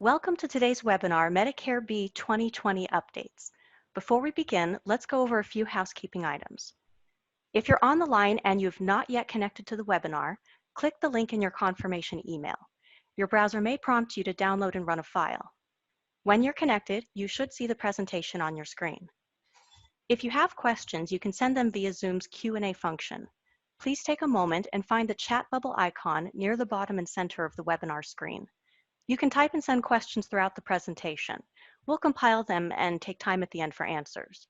Welcome to today's webinar, Medicare B 2020 Updates. Before we begin, let's go over a few housekeeping items. If you're on the line and you've not yet connected to the webinar, click the link in your confirmation email. Your browser may prompt you to download and run a file. When you're connected, you should see the presentation on your screen. If you have questions, you can send them via Zoom's Q&A function. Please take a moment and find the chat bubble icon near the bottom and center of the webinar screen. You can type and send questions throughout the presentation. We'll compile them and take time at the end for answers.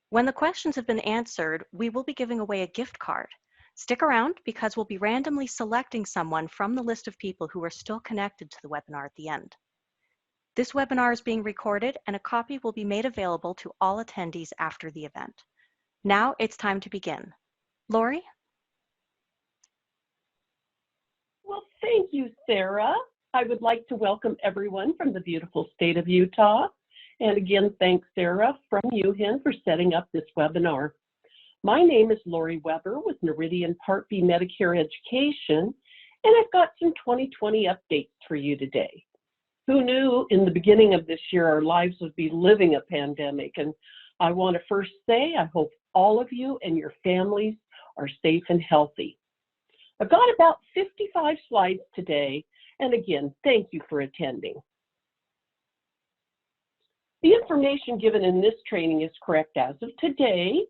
When the questions have been answered, we will be giving away a gift card. Stick around because we'll be randomly selecting someone from the list of people who are still connected to the webinar at the end. This webinar is being recorded and a copy will be made available to all attendees after the event. Now it's time to begin. Lori? Well, thank you, Sarah. I would like to welcome everyone from the beautiful state of Utah. And again, thanks, Sarah, from UHIN for setting up this webinar. My name is Lori Weber with Noridian Part B Medicare Education, and I've got some 2020 updates for you today. Who knew in the beginning of this year our lives would be living a pandemic? And I want to first say I hope all of you and your families are safe and healthy. I've got about 55 slides today. And again, thank you for attending. The information given in this training is correct as of today.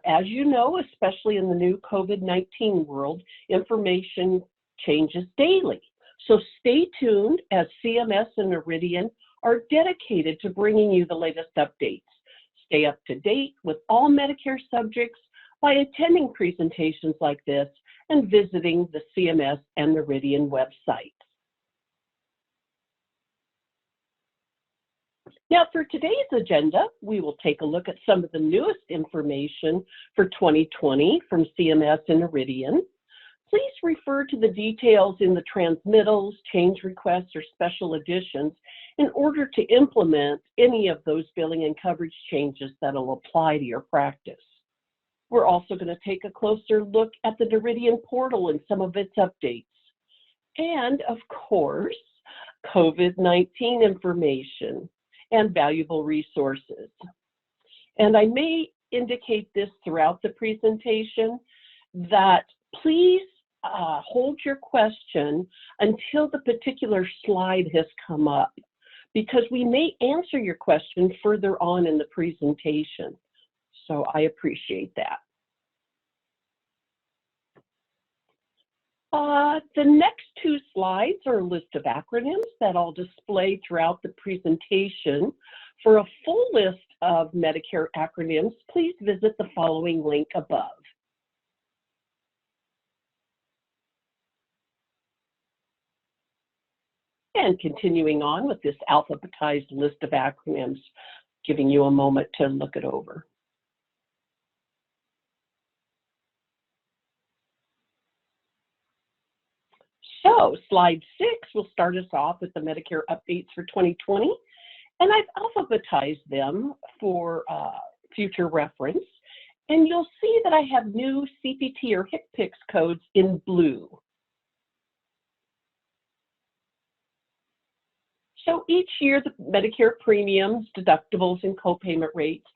As you know, especially in the new COVID-19 world, information changes daily. So stay tuned as CMS and Noridian are dedicated to bringing you the latest updates. Stay up to date with all Medicare subjects by attending presentations like this and visiting the CMS and Noridian websites. Now, for today's agenda, we will take a look at some of the newest information for 2020 from CMS and Noridian. Please refer to the details in the transmittals, change requests, or special editions in order to implement any of those billing and coverage changes that will apply to your practice. We're also going to take a closer look at the Noridian portal and some of its updates. And, of course, COVID-19 information and valuable resources. And I may indicate this throughout the presentation that please hold your question until the particular slide has come up, because we may answer your question further on in the presentation. So I appreciate that. The next two slides are a list of acronyms that I'll display throughout the presentation. For a full list of Medicare acronyms, please visit the following link above. And continuing on with this alphabetized list of acronyms, giving you a moment to look it over. So slide 6 will start us off with the Medicare updates for 2020, and I've alphabetized them for future reference. And you'll see that I have new CPT or HCPCS codes in blue. So each year, the Medicare premiums, deductibles, and copayment rates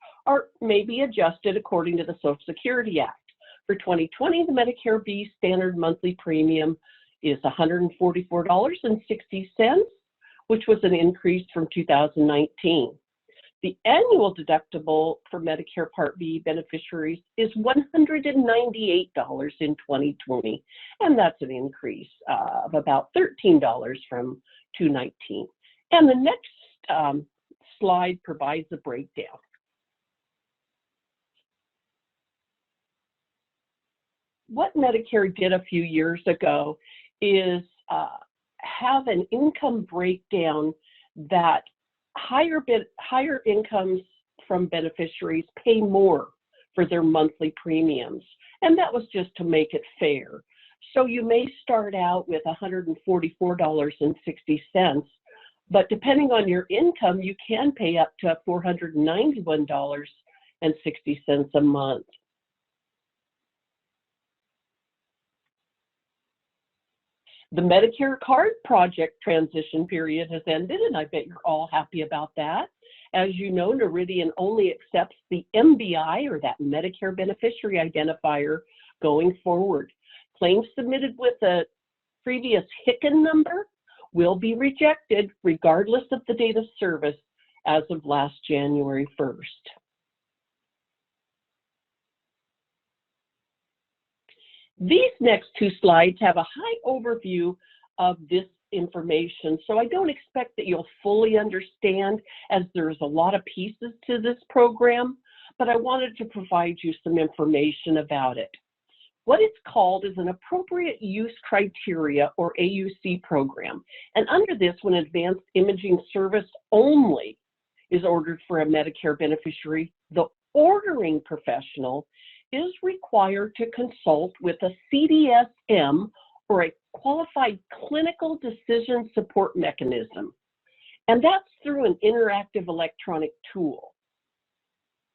may be adjusted according to the Social Security Act. For 2020, the Medicare B standard monthly premium is $144.60, which was an increase from 2019. The annual deductible for Medicare Part B beneficiaries is $198 in 2020, and that's an increase of about $13 from 2019. And the next slide provides a breakdown. What Medicare did a few years ago is have an income breakdown that higher incomes from beneficiaries pay more for their monthly premiums. And that was just to make it fair. So you may start out with $144.60, but depending on your income, you can pay up to $491.60 a month. The Medicare card project transition period has ended, and I bet you're all happy about that. As you know, Noridian only accepts the MBI, or that Medicare Beneficiary Identifier, going forward. Claims submitted with a previous HICN number will be rejected regardless of the date of service as of last January 1st. These next two slides have a high overview of this information, so I don't expect that you'll fully understand, as there's a lot of pieces to this program, but I wanted to provide you some information about it. What it's called is an Appropriate Use Criteria, or AUC program, and under this, when advanced imaging service only is ordered for a Medicare beneficiary, the ordering professional is required to consult with a CDSM, or a Qualified Clinical Decision Support Mechanism, and that's through an interactive electronic tool.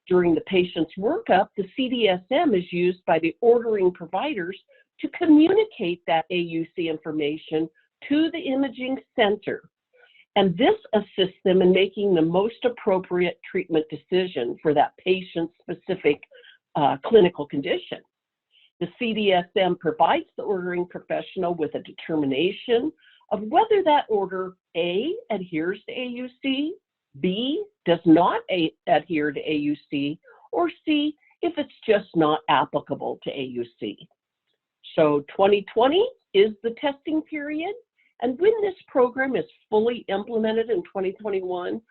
During the patient's workup, the CDSM is used by the ordering providers to communicate that AUC information to the imaging center, and this assists them in making the most appropriate treatment decision for that patient's specific clinical condition. The CDSM provides the ordering professional with a determination of whether that order A, adheres to AUC, B, does not adhere to AUC, or C, if it's just not applicable to AUC. So 2020 is the testing period, and when this program is fully implemented in 2021,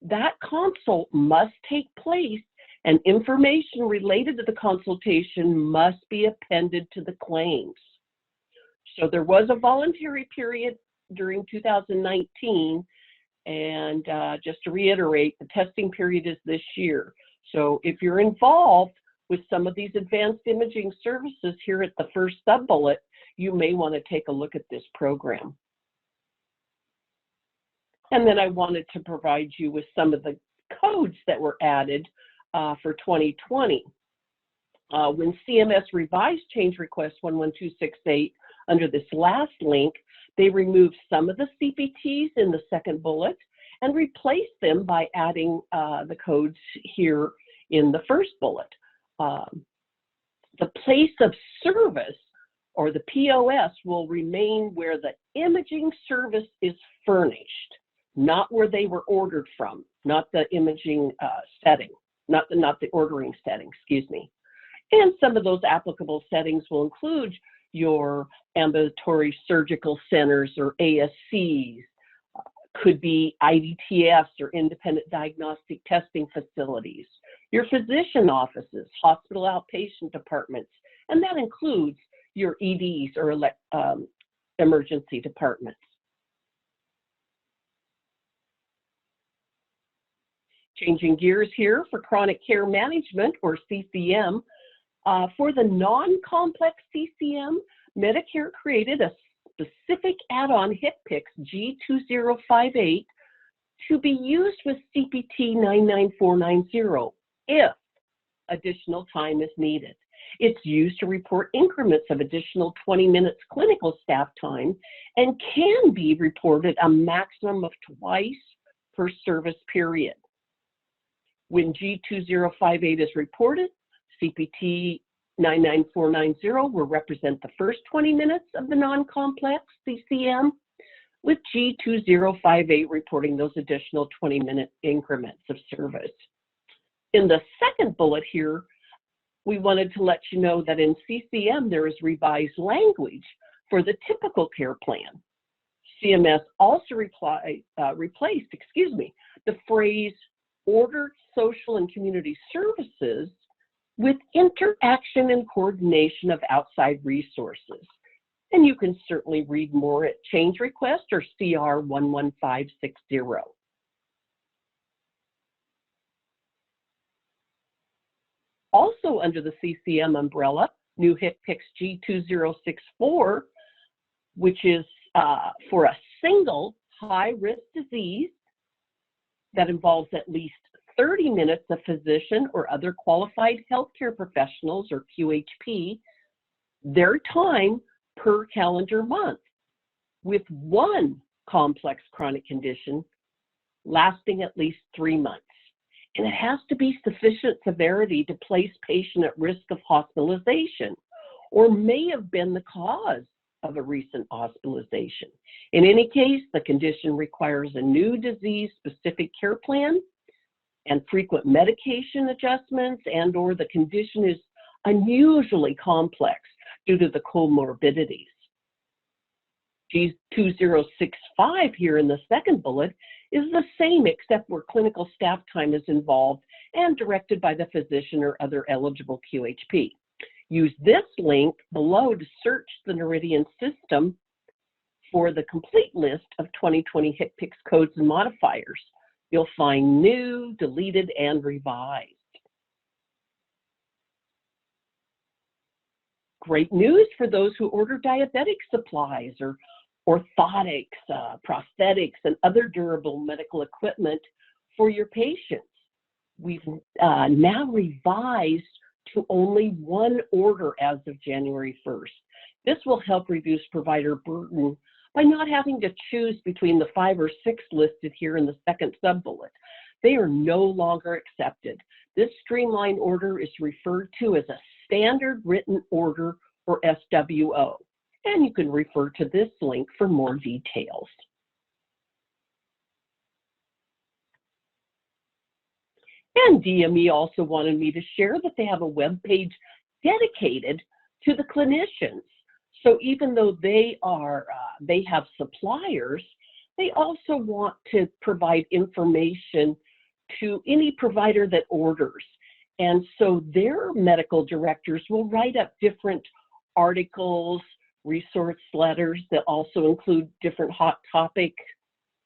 that consult must take place, and information related to the consultation must be appended to the claims. So there was a voluntary period during 2019, and just to reiterate, the testing period is this year. So if you're involved with some of these advanced imaging services here at the first sub-bullet, you may want to take a look at this program. And then I wanted to provide you with some of the codes that were added for 2020. When CMS revised change request 11268 under this last link, they removed some of the CPTs in the second bullet and replaced them by adding the codes here in the first bullet. The place of service, or the POS, will remain where the imaging service is furnished, not where they were ordered from, not the imaging setting. Not the ordering setting, excuse me. And some of those applicable settings will include your ambulatory surgical centers, or ASCs, could be IDTFs, or independent diagnostic testing facilities, your physician offices, hospital outpatient departments, and that includes your EDs, or emergency departments. Changing gears here for chronic care management, or CCM. For the non-complex CCM, Medicare created a specific add-on HCPCS G2058 to be used with CPT 99490 if additional time is needed. It's used to report increments of additional 20 minutes clinical staff time and can be reported a maximum of twice per service period. When G2058 is reported, CPT 99490 will represent the first 20 minutes of the non-complex CCM, with G2058 reporting those additional 20-minute increments of service. In the second bullet here, we wanted to let you know that in CCM there is revised language for the typical care plan. CMS also replaced the phrase ordered social and community services with interaction and coordination of outside resources. And you can certainly read more at Change Request or CR 11560. Also under the CCM umbrella, new HCPCS G2064, which is for a single high-risk disease that involves at least 30 minutes of physician or other qualified healthcare professionals, or QHP, their time per calendar month. with one complex chronic condition lasting at least 3 months. And it has to be sufficient severity to place patient at risk of hospitalization or may have been the cause of a recent hospitalization. In any case, the condition requires a new disease-specific care plan and frequent medication adjustments, and or the condition is unusually complex due to the comorbidities. G2065 here in the second bullet is the same except where clinical staff time is involved and directed by the physician or other eligible QHP. Use this link below to search the Noridian system for the complete list of 2020 HCPCS codes and modifiers. You'll find new, deleted, and revised. Great news for those who order diabetic supplies or orthotics, prosthetics, and other durable medical equipment for your patients. We've now revised to only one order as of January 1st. This will help reduce provider burden by not having to choose between the 5 or 6 listed here in the second sub-bullet. They are no longer accepted. This streamlined order is referred to as a standard written order, or SWO, and you can refer to this link for more details. And DME also wanted me to share that they have a web page dedicated to the clinicians. So even though they have suppliers, they also want to provide information to any provider that orders. And so their medical directors will write up different articles, resource letters that also include different hot topics.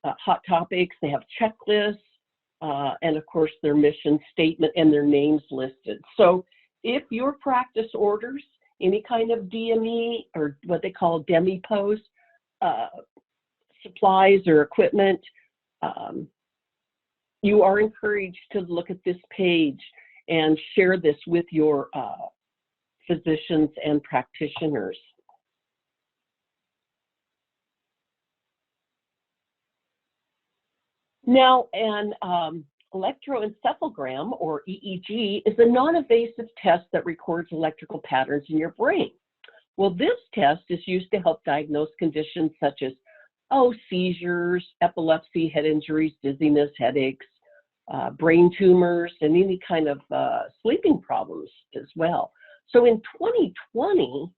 They have checklists, and of course their mission statement and their names listed. So if your practice orders any kind of DME or what they call DMEPOS supplies or equipment, you are encouraged to look at this page and share this with your physicians and practitioners. Now, an electroencephalogram, or EEG, is a non-invasive test that records electrical patterns in your brain. Well, this test is used to help diagnose conditions such as seizures, epilepsy, head injuries, dizziness, headaches, brain tumors, and any kind of sleeping problems as well. So in 2020,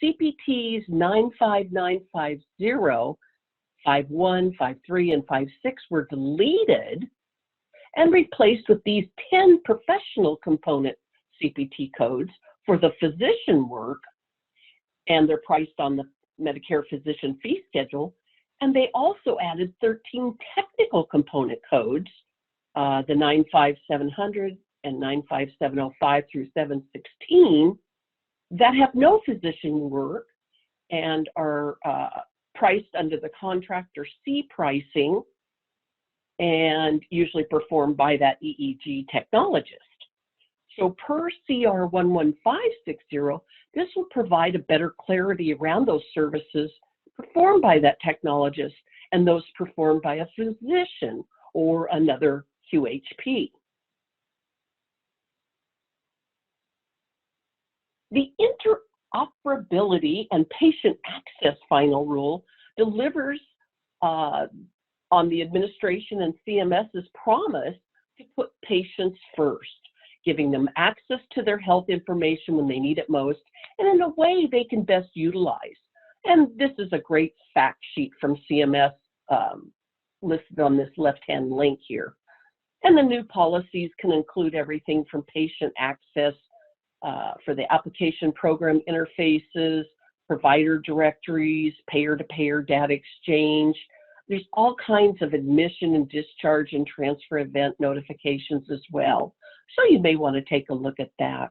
CPTs 95950, 51, 53, and 56 were deleted and replaced with these 10 professional component CPT codes for the physician work, and they're priced on the Medicare physician fee schedule. And they also added 13 technical component codes, the 95700 and 95705 through 716, that have no physician work and are priced under the contractor C pricing and usually performed by that EEG technologist. So per CR 11560, this will provide a better clarity around those services performed by that technologist and those performed by a physician or another QHP. The interoperability and patient access final rule delivers on the administration and CMS's promise to put patients first, giving them access to their health information when they need it most and in a way they can best utilize. And this is a great fact sheet from CMS listed on this left-hand link here. And the new policies can include everything from patient access for the application program interfaces, provider directories, payer-to-payer data exchange. There's all kinds of admission and discharge and transfer event notifications as well. So you may want to take a look at that.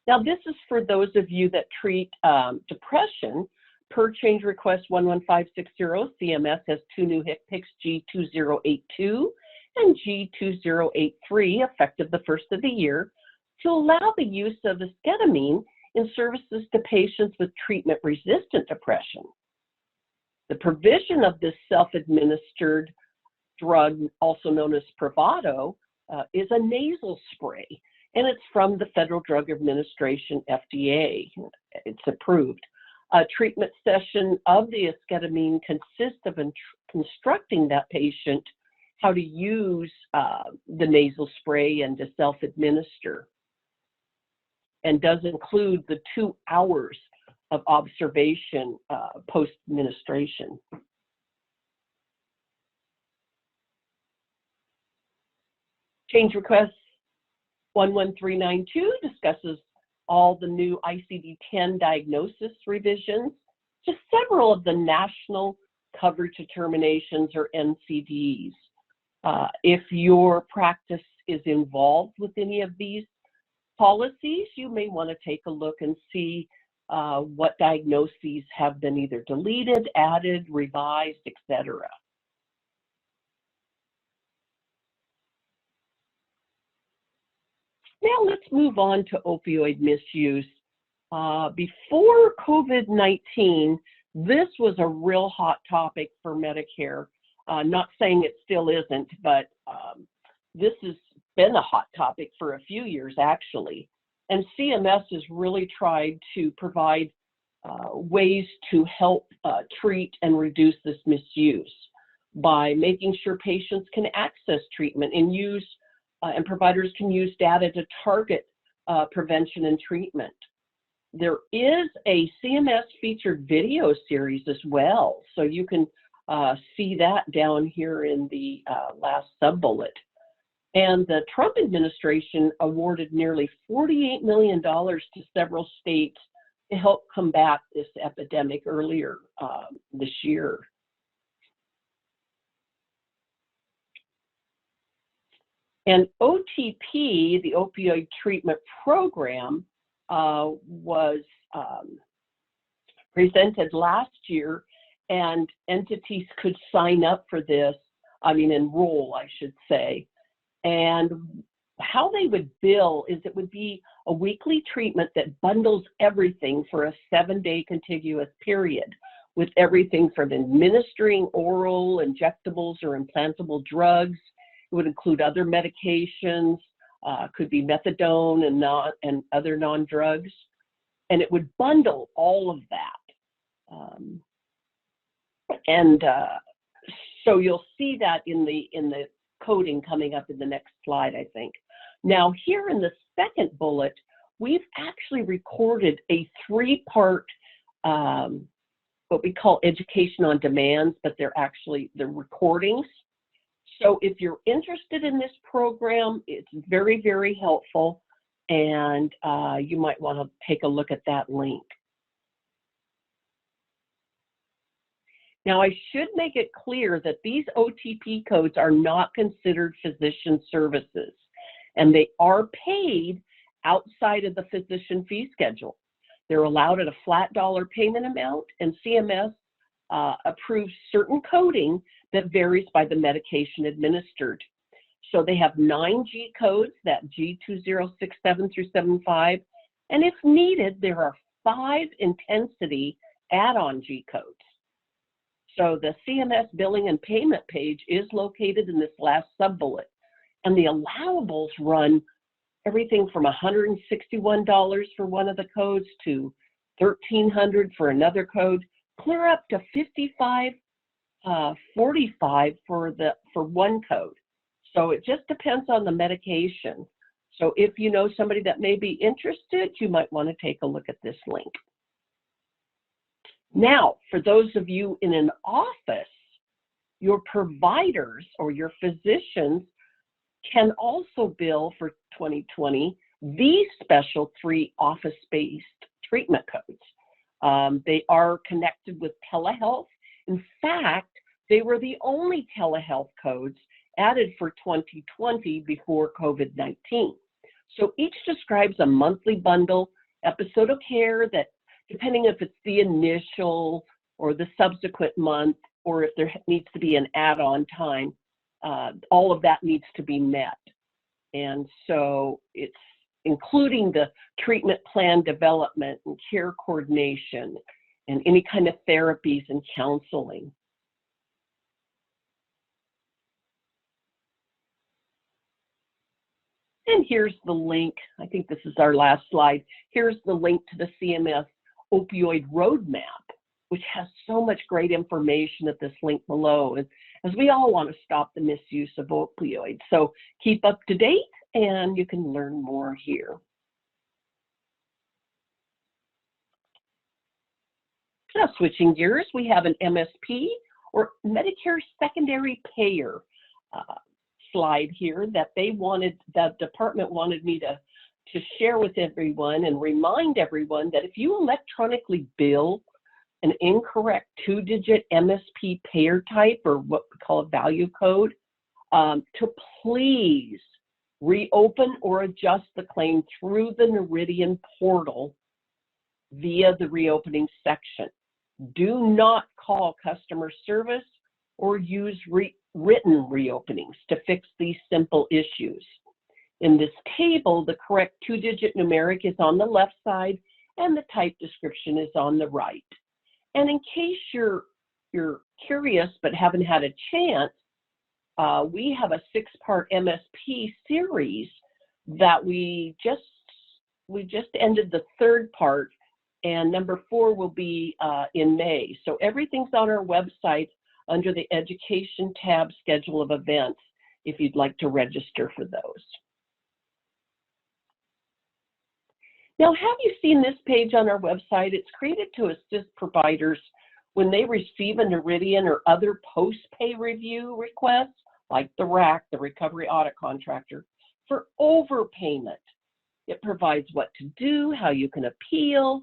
Now this is for those of you that treat depression. Per change request 11560, CMS has 2 new HCPCS, G2082 and G2083, effective the first of the year, to allow the use of esketamine in services to patients with treatment-resistant depression. The provision of this self-administered drug, also known as Spravato, is a nasal spray, and it's from the Federal Drug Administration, FDA. It's approved. A treatment session of the esketamine consists of instructing that patient how to use the nasal spray and to self-administer, and does include the 2 hours of observation post-administration. Change request 11392 discusses all the new ICD-10 diagnosis revisions to several of the national coverage determinations, or NCDs. If your practice is involved with any of these policies, you may want to take a look and see what diagnoses have been either deleted, added, revised, etc. Now let's move on to opioid misuse. Before COVID-19, this was a real hot topic for Medicare. Not saying it still isn't, but this has been a hot topic for a few years actually. And CMS has really tried to provide ways to help treat and reduce this misuse by making sure patients can access treatment and use and providers can use data to target prevention and treatment. There is a CMS featured video series as well, so you can see that down here in the last sub-bullet. And the Trump administration awarded nearly $48 million to several states to help combat this epidemic earlier this year. And OTP, the Opioid Treatment Program, was presented last year, and entities could sign up for this, enroll, I should say. And how they would bill is it would be a weekly treatment that bundles everything for a 7-day contiguous period, with everything from administering oral, injectables, or implantable drugs. It would include other medications, could be methadone and other non-drugs, and it would bundle all of that. So you'll see that in the coding coming up in the next slide, I think. Now here in the second bullet, we've actually recorded a 3-part, what we call education on demands, but they're recordings. So if you're interested in this program, it's very, very helpful, and you might want to take a look at that link. Now, I should make it clear that these OTP codes are not considered physician services, and they are paid outside of the physician fee schedule. They're allowed at a flat dollar payment amount, and CMS approves certain coding that varies by the medication administered. So they have 9 G codes, that G2067 through 75, and if needed, there are 5 intensity add-on G codes. So the CMS billing and payment page is located in this last sub-bullet, and the allowables run everything from $161 for one of the codes to $1,300 for another code, clear up to $55.45 for one code. So it just depends on the medication. So if you know somebody that may be interested, you might want to take a look at this link. Now, for those of you in an office, your providers or your physicians can also bill for 2020 these special 3 office-based treatment codes. They are connected with telehealth. In fact, they were the only telehealth codes added for 2020 before COVID-19. So each describes a monthly bundle episode of care that, depending if it's the initial or the subsequent month, or if there needs to be an add-on time, all of that needs to be met. And so it's including the treatment plan development and care coordination and any kind of therapies and counseling. And here's the link. I think this is our last slide. Here's the link to the CMS opioid roadmap, which has so much great information at this link below, as we all want to stop the misuse of opioids. So keep up to date and you can learn more here. Now switching gears, we have an MSP or Medicare secondary payer slide here that the department wanted me to share with everyone and remind everyone that if you electronically bill an incorrect 2-digit MSP payer type, or what we call a value code, to please reopen or adjust the claim through the Noridian portal via the reopening section. Do not call customer service or use written reopenings to fix these simple issues. In this table, the correct 2-digit numeric is on the left side and the type description is on the right. And in case you're curious but haven't had a chance, we have a 6-part MSP series that we just ended the 3rd part, and number 4 will be in May. So everything's on our website under the Education tab, Schedule of Events, if you'd like to register for those. Now, have you seen this page on our website? It's created to assist providers when they receive a Noridian or other post-pay review requests, like the RAC, the Recovery Audit Contractor, for overpayment. It provides what to do, how you can appeal,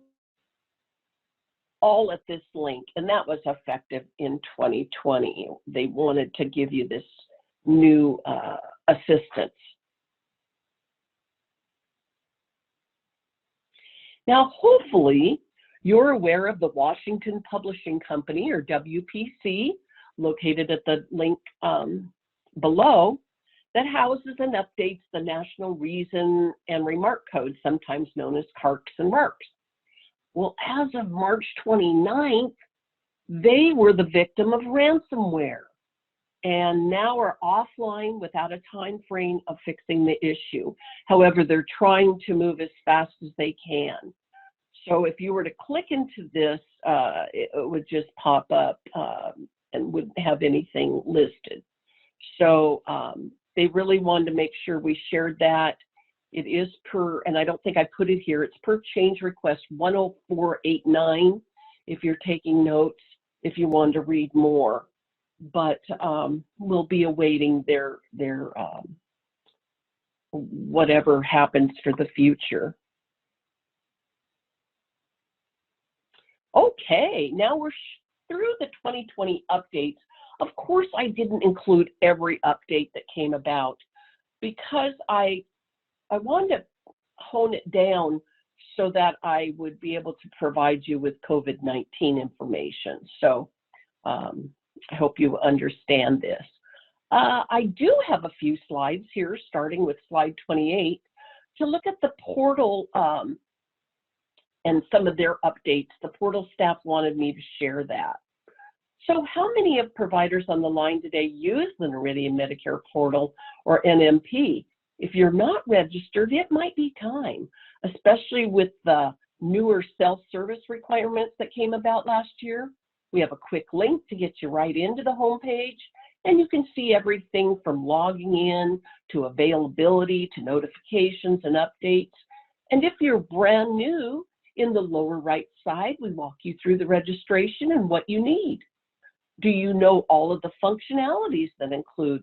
all at this link, and that was effective in 2020. They wanted to give you this new assistance. Now, hopefully, you're aware of the Washington Publishing Company, or WPC, located at the link below, that houses and updates the National Reason and Remark Code, sometimes known as CARCs and RARCs. Well, as of March 29th, they were the victim of ransomware and now are offline without a time frame of fixing the issue. However, they're trying to move as fast as they can. So if you were to click into this, it would just pop up and wouldn't have anything listed. So they really wanted to make sure we shared that. It is per, and I don't think I put it here, it's per change request 10489 if you're taking notes, if you want to read more. But we'll be awaiting their whatever happens for the future. Okay, now we're through the 2020 updates. Of course, I didn't include every update that came about because I wanted to hone it down so that I would be able to provide you with COVID-19 information. So I hope you understand this. I do have a few slides here, starting with slide 28, to look at the portal and some of their updates. The portal staff wanted me to share that. So how many of providers on the line today use the Noridian Medicare portal or NMP? If you're not registered, it might be time, especially with the newer self-service requirements that came about last year. We have a quick link to get you right into the homepage, and you can see everything from logging in to availability to notifications and updates. And if you're brand new, in the lower right side, we walk you through the registration and what you need. Do you know all of the functionalities that include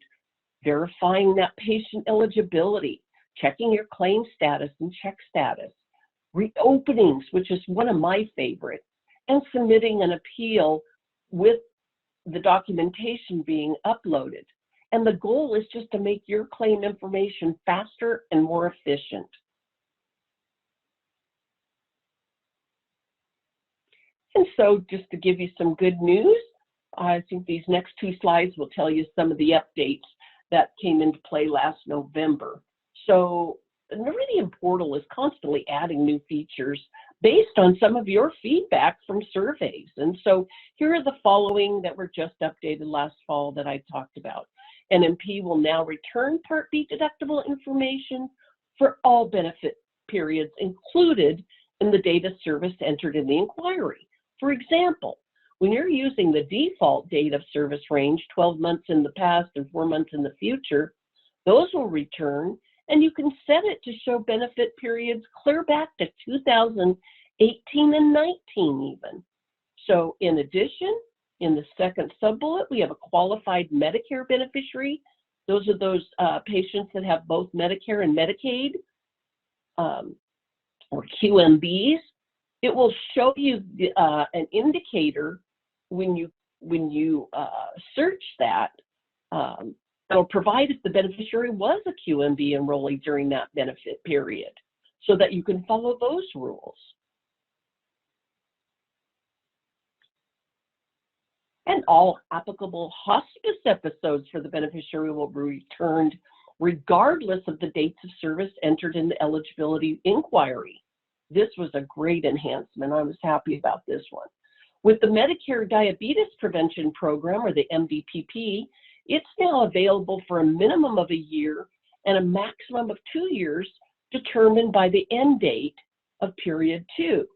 verifying that patient eligibility, checking your claim status and check status, reopenings, which is one of my favorites, and submitting an appeal with the documentation being uploaded. And the goal is just to make your claim information faster and more efficient. And so just to give you some good news, I think these next two slides will tell you some of the updates that came into play last November. So the Noridian portal is constantly adding new features based on some of your feedback from surveys. And so here are the following that were just updated last fall that I talked about. NMP will now return Part B deductible information for all benefit periods included in the date of service entered in the inquiry. For example, when you're using the default date of service range, 12 months in the past and 4 months in the future, those will return, and you can set it to show benefit periods clear back to 2018 and 19 even. So in addition, in the second sub-bullet, we have a qualified Medicare beneficiary. Those are those patients that have both Medicare and Medicaid, or QMBs. It will show you an indicator when you search that. It'll provide if the beneficiary was a QMB enrollee during that benefit period, so that you can follow those rules. And all applicable hospice episodes for the beneficiary will be returned regardless of the dates of service entered in the eligibility inquiry. This was a great enhancement. I was happy about this one. With the Medicare Diabetes Prevention Program, or the MDPP, it's now available for a minimum of a year and a maximum of 2 years determined by the end date of period 2.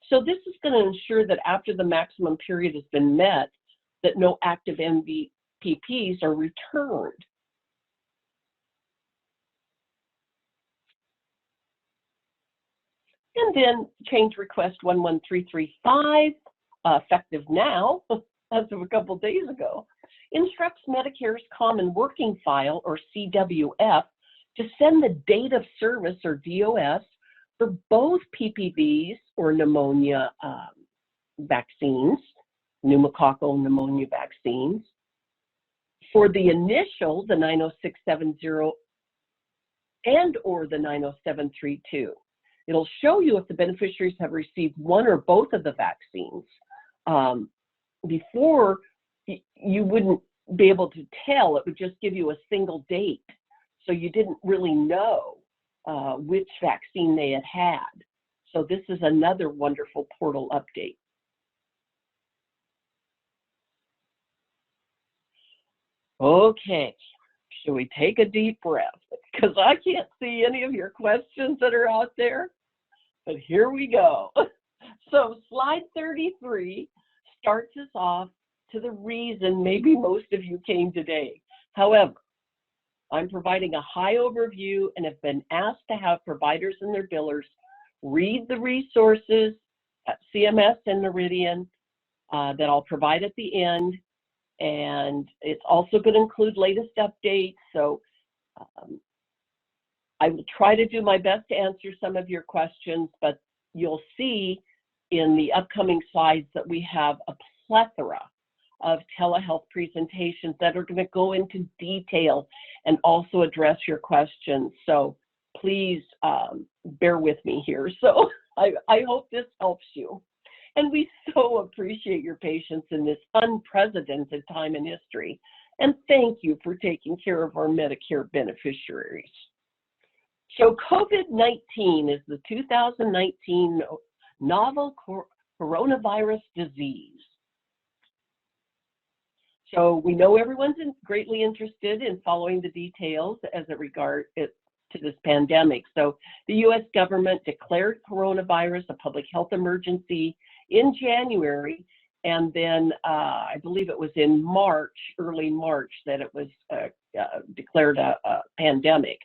So this is going to ensure that after the maximum period has been met, that no active MDPPs are returned. And then change request 11335, effective now, as of a couple days ago, instructs Medicare's Common Working File, or CWF, to send the date of service, or DOS, for both PPVs, or pneumonia vaccines, pneumococcal pneumonia vaccines, for the initial, the 90670 and or the 90732. It'll show you if the beneficiaries have received one or both of the vaccines. Before, you wouldn't be able to tell. It would just give you a single date. So you didn't really know which vaccine they had had. So this is another wonderful portal update. Okay, should we take a deep breath? Because I can't see any of your questions that are out there. But here we go. So slide 33 starts us off to the reason maybe most of you came today. However, I'm providing a high overview and have been asked to have providers and their billers read the resources at CMS and Noridian that I'll provide at the end. And it's also going to include latest updates. So I will try to do my best to answer some of your questions, but you'll see in the upcoming slides that we have a plethora of telehealth presentations that are going to go into detail and also address your questions. So please bear with me here. So I hope this helps you. And we so appreciate your patience in this unprecedented time in history. And thank you for taking care of our Medicare beneficiaries. So COVID-19 is the 2019 novel coronavirus disease. So we know everyone's greatly interested in following the details as it regards to this pandemic. So the U.S. government declared coronavirus a public health emergency in January, and then I believe it was in March, early March, that it was declared a pandemic.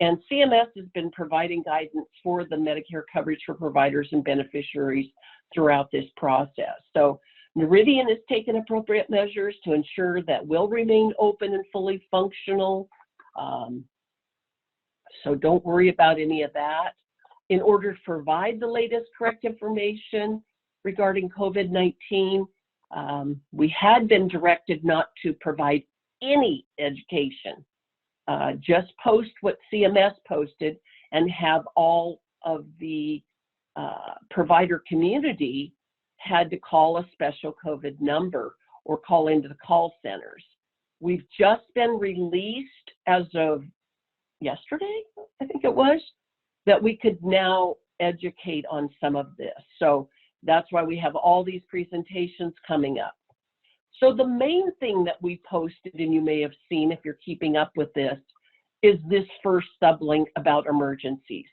And CMS has been providing guidance for the Medicare coverage for providers and beneficiaries throughout this process. So Noridian has taken appropriate measures to ensure that we'll remain open and fully functional. So don't worry about any of that. In order to provide the latest correct information regarding COVID-19, we had been directed not to provide any education. Just post what CMS posted and have all of the provider community had to call a special COVID number or call into the call centers. We've just been released as of yesterday, I think it was, that we could now educate on some of this. So that's why we have all these presentations coming up. So the main thing that we posted, and you may have seen if you're keeping up with this, is this first sublink about emergencies.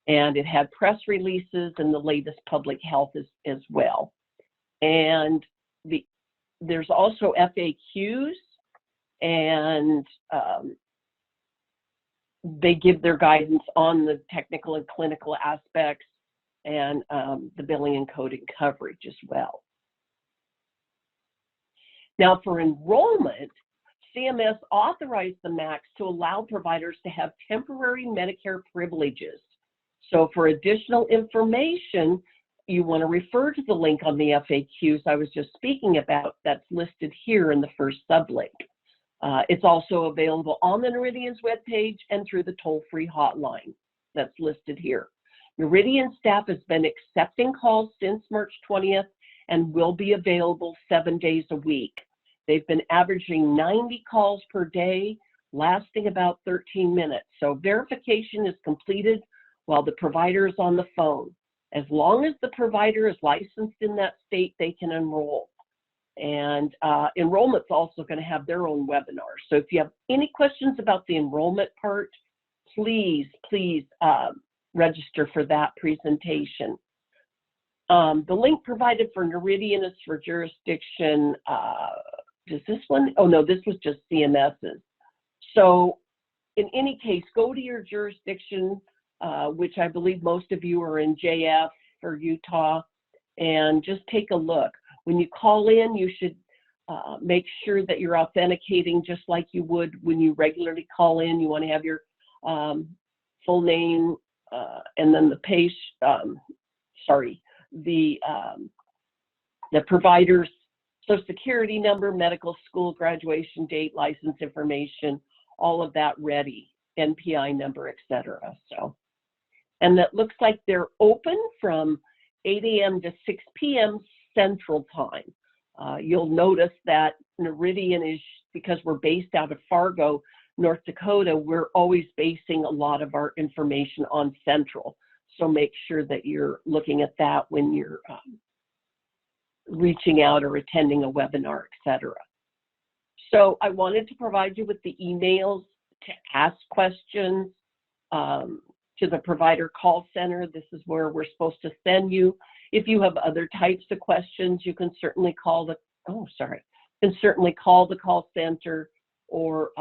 And it had press releases and the latest public health as well. And there's also FAQs, and they give their guidance on the technical and clinical aspects and the billing and coding coverage as well. Now for enrollment, CMS authorized the MACs to allow providers to have temporary Medicare privileges. So for additional information, you want to refer to the link on the FAQs I was just speaking about that's listed here in the first sublink. It's also available on the Noridian's webpage and through the toll-free hotline that's listed here. Noridian staff has been accepting calls since March 20th and will be available 7 days a week. They've been averaging 90 calls per day, lasting about 13 minutes. So verification is completed while the provider is on the phone. As long as the provider is licensed in that state, they can enroll. And enrollment's also going to have their own webinar. So if you have any questions about the enrollment part, please register for that presentation. The link provided for Noridian is for jurisdiction. Does this one? Oh no, this was just CMS's. So in any case, go to your jurisdiction, which I believe most of you are in JF or Utah, and just take a look. When you call in, you should make sure that you're authenticating just like you would when you regularly call in. You want to have your full name and then the provider's Social Security number, medical school graduation date, license information, all of that ready, NPI number, etc. So, and that looks like they're open from 8 a.m. to 6 p.m. Central Time. You'll notice that Noridian is, because we're based out of Fargo, North Dakota, we're always basing a lot of our information on Central. So make sure that you're looking at that when you're reaching out or attending a webinar, etc. So I wanted to provide you with the emails to ask questions to the provider call center. This is where we're supposed to send you. If you have other types of questions, you can certainly call the, call the call center, or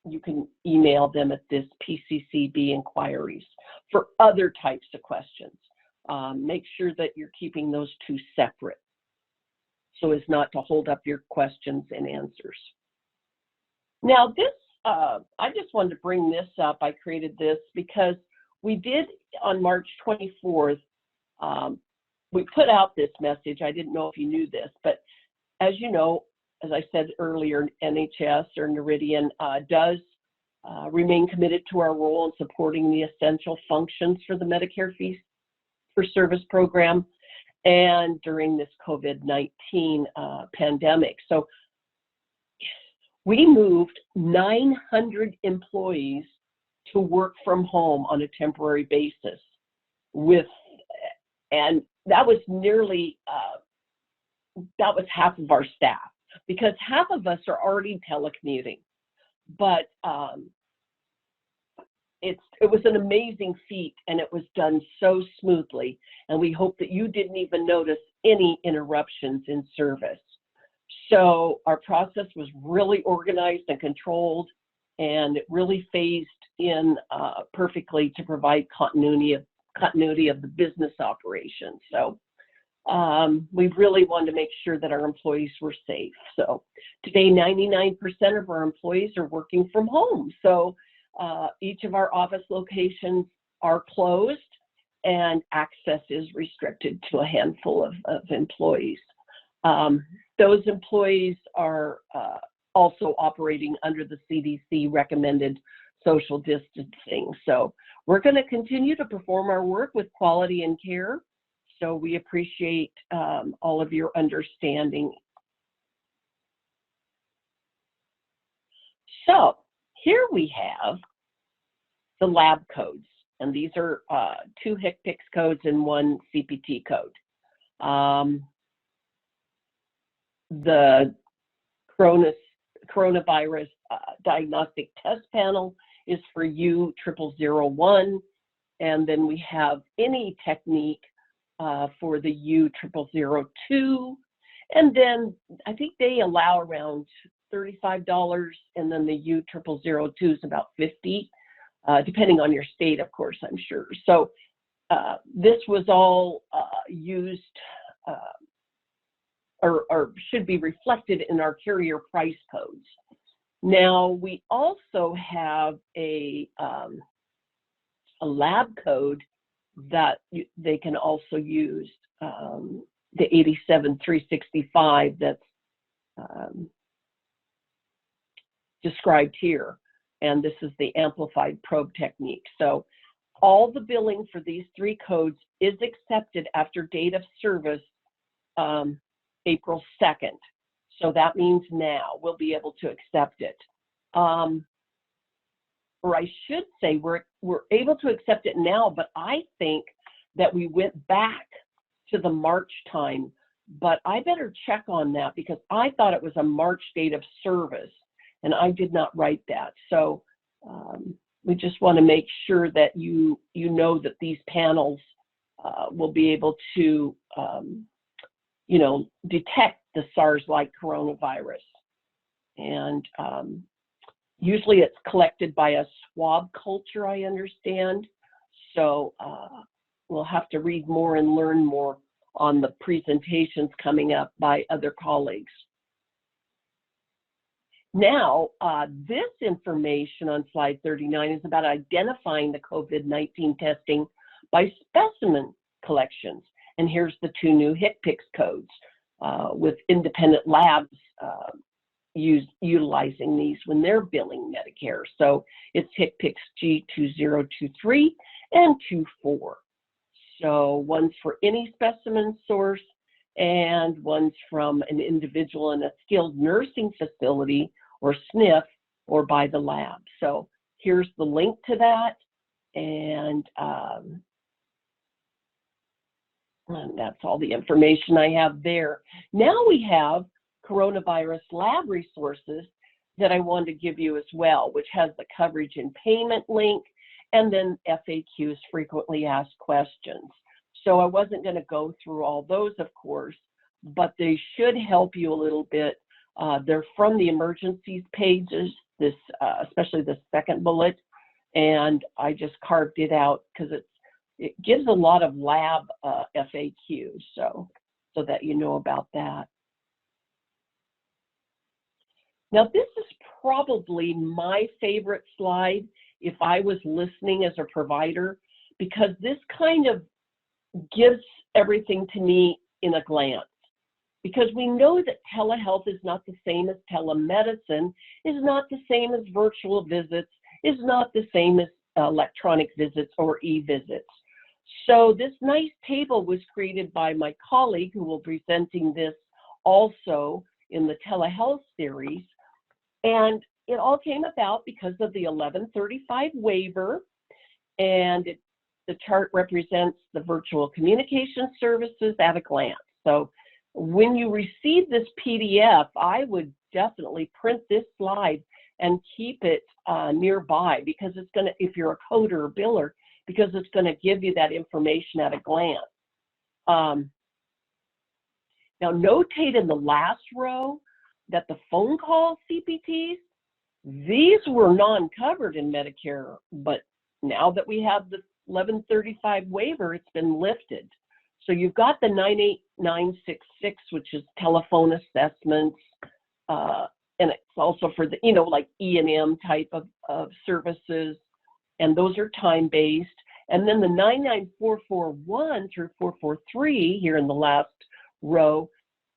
you can email them at this PCCB inquiries for other types of questions. Make sure that you're keeping those two separate so as not to hold up your questions and answers. Now this, I just wanted to bring this up. I created this because we did on March 24th, we put out this message. I didn't know if you knew this, but as you know, as I said earlier, NHS or Noridian does remain committed to our role in supporting the essential functions for the Medicare Fee for Service program and during this COVID-19 pandemic. So we moved 900 employees to work from home on a temporary basis and that was nearly, that was half of our staff, because half of us are already telecommuting. But it was an amazing feat, and it was done so smoothly, and we hope that you didn't even notice any interruptions in service. So our process was really organized and controlled, and it really phased in perfectly to provide continuity of the business operations. So we really wanted to make sure that our employees were safe. So today, 99% of our employees are working from home. So each of our office locations are closed and access is restricted to a handful of employees. Those employees are also operating under the CDC recommended social distancing. So we're going to continue to perform our work with quality and care. So we appreciate all of your understanding. So here we have the lab codes. and these are 2 HCPCS codes and 1 CPT code. The coronavirus diagnostic test panel is for U0001, and then we have any technique for the U0002, and then I think they allow around $35, and then the U0002 is about $50, depending on your state, of course, I'm sure. So this was all used or should be reflected in our carrier price codes. Now, we also have a lab code that they can also use, the 87365 that's described here, and this is the amplified probe technique. So all the billing for these 3 codes is accepted after date of service April 2nd. So that means now we'll be able to accept it. Or I should say we're able to accept it now, but I think that we went back to the March time, but I better check on that because I thought it was a March date of service and I did not write that. So we just want to make sure that you know that these panels will be able to detect the SARS-like coronavirus. And usually it's collected by a swab culture, I understand. So we'll have to read more and learn more on the presentations coming up by other colleagues. Now, this information on slide 39 is about identifying the COVID-19 testing by specimen collections. And here's the 2 new HCPCS codes with independent labs utilizing these when they're billing Medicare. So it's HCPCS G2023 and 24. So one's for any specimen source and one's from an individual in a skilled nursing facility or SNF or by the lab. So here's the link to that, and that's all the information I have there. Now we have coronavirus lab resources that I wanted to give you as well, which has the coverage and payment link, and then FAQs, frequently asked questions. So I wasn't going to go through all those, of course, but they should help you a little bit. They're from the emergencies pages, this especially the second bullet, and I just carved it out because it gives a lot of lab FAQs, so that you know about that. Now, this is probably my favorite slide if I was listening as a provider, because this kind of gives everything to me in a glance. Because we know that telehealth is not the same as telemedicine, is not the same as virtual visits, is not the same as electronic visits or e-visits. So this nice table was created by my colleague who will be presenting this also in the telehealth series. And it all came about because of the 1135 waiver, and the chart represents the virtual communication services at a glance. So when you receive this PDF, I would definitely print this slide and keep it nearby, because it's going to, if you're a coder or biller, because it's going to give you that information at a glance. Now, notate in the last row that the phone call CPTs, these were non-covered in Medicare, but now that we have the 1135 waiver, it's been lifted. So you've got the 98966, which is telephone assessments, and it's also for the, like E&M type of services, and those are time-based. And then the 99441 through 443 here in the last row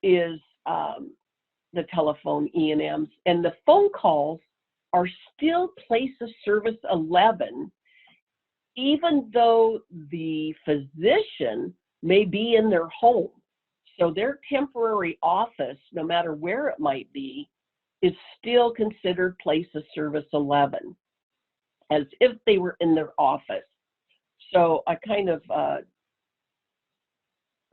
is the telephone E&Ms, and the phone calls are still place of service 11, even though the physician may be in their home. So their temporary office, no matter where it might be, is still considered place of service 11, as if they were in their office. So I kind of, I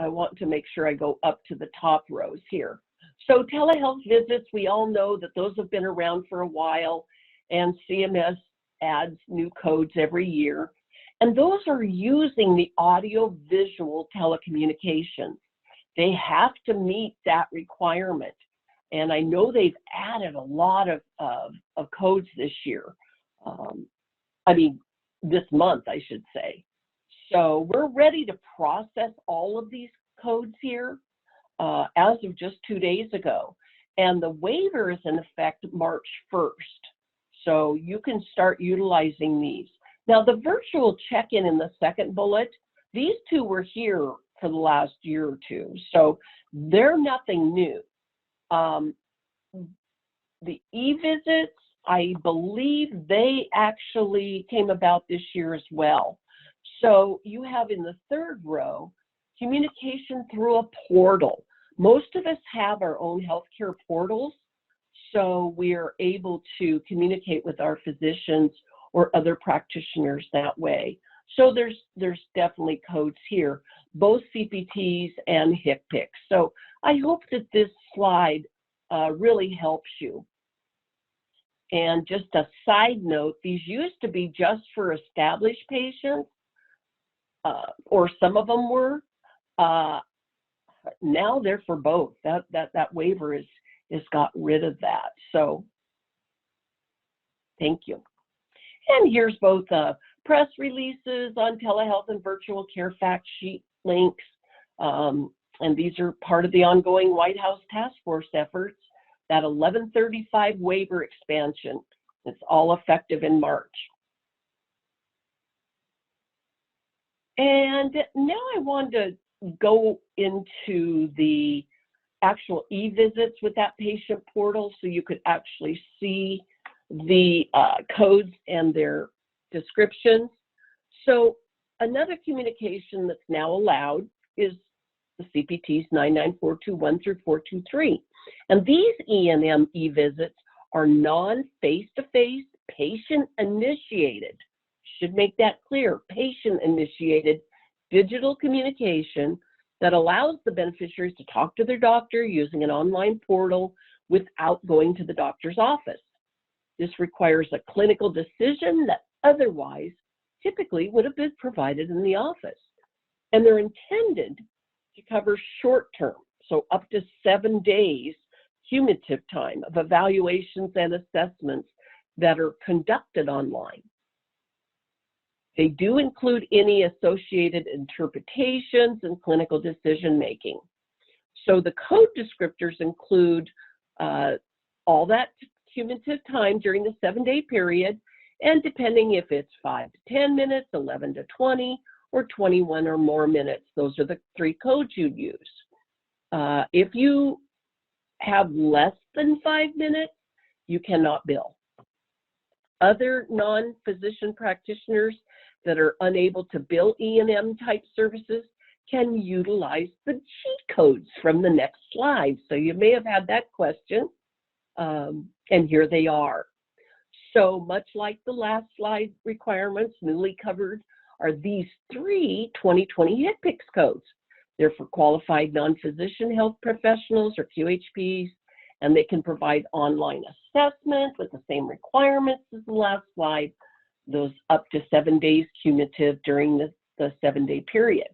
want to make sure I go up to the top rows here. So telehealth visits, we all know that those have been around for a while, and CMS adds new codes every year. And those are using the audio-visual telecommunications. They have to meet that requirement. And I know they've added a lot of codes this year. I mean, this month, I should say. So we're ready to process all of these codes here as of just 2 days ago. And the waiver is in effect March 1st. So you can start utilizing these. Now, the virtual check-in in the second bullet, these two were here for the last year or two. So they're nothing new. The e-visits, I believe they actually came about this year as well. So you have in the third row, communication through a portal. Most of us have our own healthcare portals, so we are able to communicate with our physicians or other practitioners that way. So there's definitely codes here, both CPTs and HCPCS. So I hope that this slide really helps you. And just a side note, these used to be just for established patients, or some of them were. Now they're for both. That waiver is got rid of that. So thank you. And here's both press releases on telehealth and virtual care fact sheet links. And these are part of the ongoing White House task force efforts. That 1135 waiver expansion, it's all effective in March. And now I want to go into the actual e-visits with that patient portal so you could actually see the codes and their descriptions. So another communication that's now allowed is the CPTs 99421 through 423. And these E&M e-visits are non-face-to-face, patient-initiated. Should make that clear, patient-initiated digital communication that allows the beneficiaries to talk to their doctor using an online portal without going to the doctor's office. This requires a clinical decision that otherwise typically would have been provided in the office. And they're intended to cover short-term, so up to 7 days cumulative time of evaluations and assessments that are conducted online. They do include any associated interpretations and clinical decision-making. So the code descriptors include all that cumulative time during the 7-day period, and depending if it's 5 to 10 minutes, 11 to 20, or 21 or more minutes, those are the 3 codes you'd use. If you have less than 5 minutes, you cannot bill. Other non-physician practitioners that are unable to bill E&M type services can utilize the G codes from the next slide. So you may have had that question, and here they are. So much like the last slide requirements, newly covered are these 3 2020 HCPCS codes. They're for qualified non-physician health professionals or QHPs, and they can provide online assessment with the same requirements as the last slide, those up to 7 days cumulative during the 7-day period.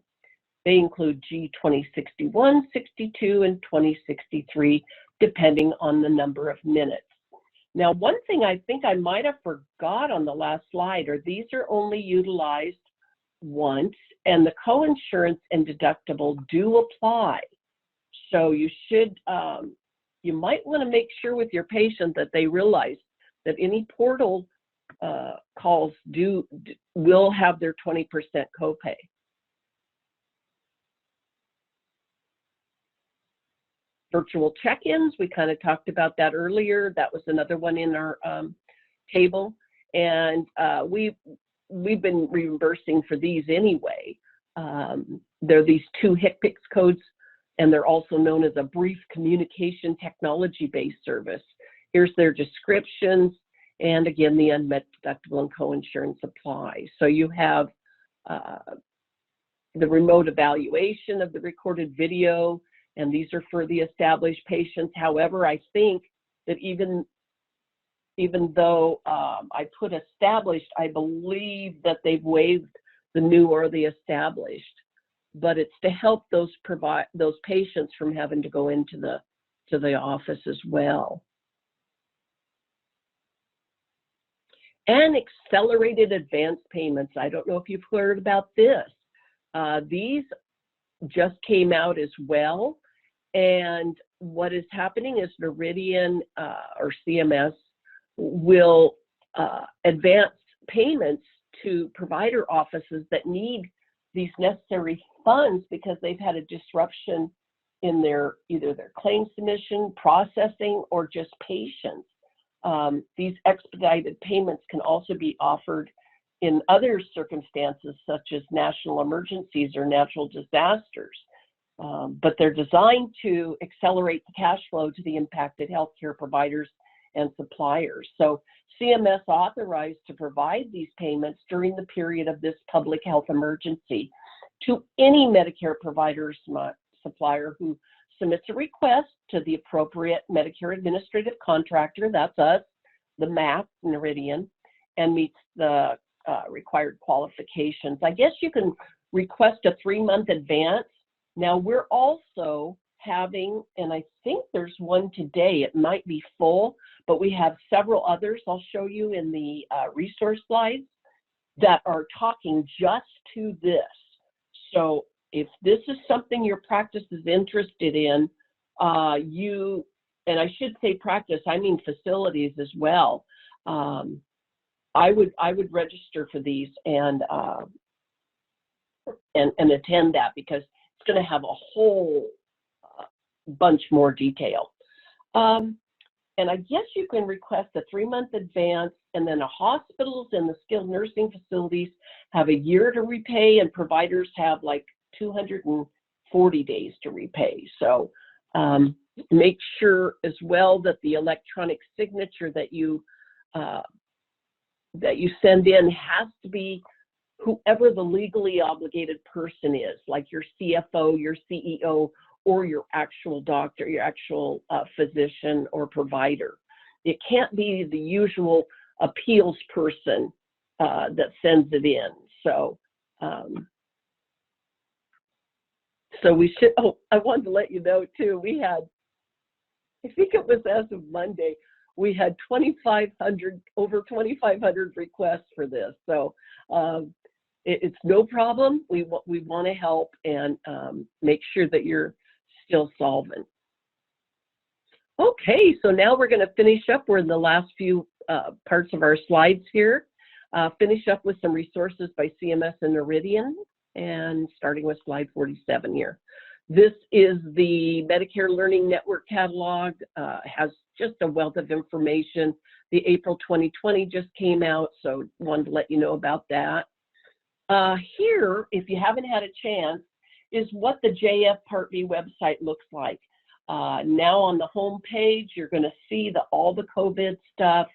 They include G2061, 62, and 2063, depending on the number of minutes. Now, one thing I think I might have forgot on the last slide are these are only utilized once, and the coinsurance and deductible do apply. So you should, you might want to make sure with your patient that they realize that any portal calls will have their 20% copay. Virtual check-ins, we kind of talked about that earlier. That was another one in our table, and we've been reimbursing for these anyway. There are these 2 HCPCS codes, and they're also known as a brief communication technology-based service. Here's their descriptions, and again, the unmet deductible and coinsurance apply. So you have the remote evaluation of the recorded video, and these are for the established patients. However, I think that even though I put established, I believe that they've waived the new or the established, but it's to help those patients from having to go into the office as well. And accelerated advance payments. I don't know if you've heard about this. These just came out as well. And what is happening is Noridian or CMS will advance payments to provider offices that need these necessary funds because they've had a disruption in either their claim submission, processing, or just patients. These expedited payments can also be offered in other circumstances such as national emergencies or natural disasters, but they're designed to accelerate the cash flow to the impacted healthcare providers and suppliers. So CMS authorized to provide these payments during the period of this public health emergency to any Medicare provider or supplier who submits a request to the appropriate Medicare administrative contractor, that's us, the MAC, Noridian, and meets the required qualifications. I guess you can request a 3-month advance. Now we're also having, and I think there's one today, it might be full, but we have several others I'll show you in the resource slides that are talking just to this. So if this is something your practice is interested in, and I should say practice, I mean facilities as well, I would register for these and attend that because it's going to have a whole bunch more detail. And I guess you can request a 3-month advance, and then the hospitals and the skilled nursing facilities have a year to repay, and providers have like 240 days to repay. So make sure as well that the electronic signature that you send in has to be whoever the legally obligated person is, like your CFO, your CEO, or your actual doctor, your actual physician or provider. It can't be the usual appeals person that sends it in. So, so we should, oh, I wanted to let you know too, we had, I think it was as of Monday, we had over 2,500 requests for this. So it's no problem. We want to help and make sure that you're still solvent. Okay, so now we're going to finish up. We're in the last few parts of our slides here. Finish up with some resources by CMS and Noridian, and starting with slide 47 here. This is the Medicare Learning Network catalog. Has just a wealth of information. The April 2020 just came out, so wanted to let you know about that. Here, if you haven't had a chance, is what the JF Part B website looks like. Now on the home page, you're going to see all the COVID stuff,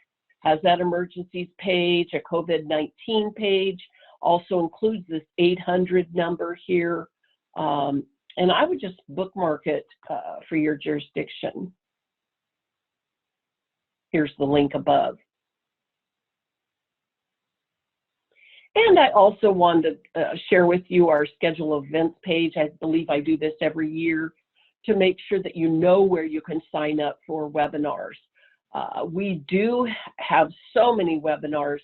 has that emergencies page, a COVID-19 page, also includes this 800 number here. And I would just bookmark it for your jurisdiction. Here's the link above. And I also wanted to share with you our schedule of events page. I believe I do this every year to make sure that you know where you can sign up for webinars. We do have so many webinars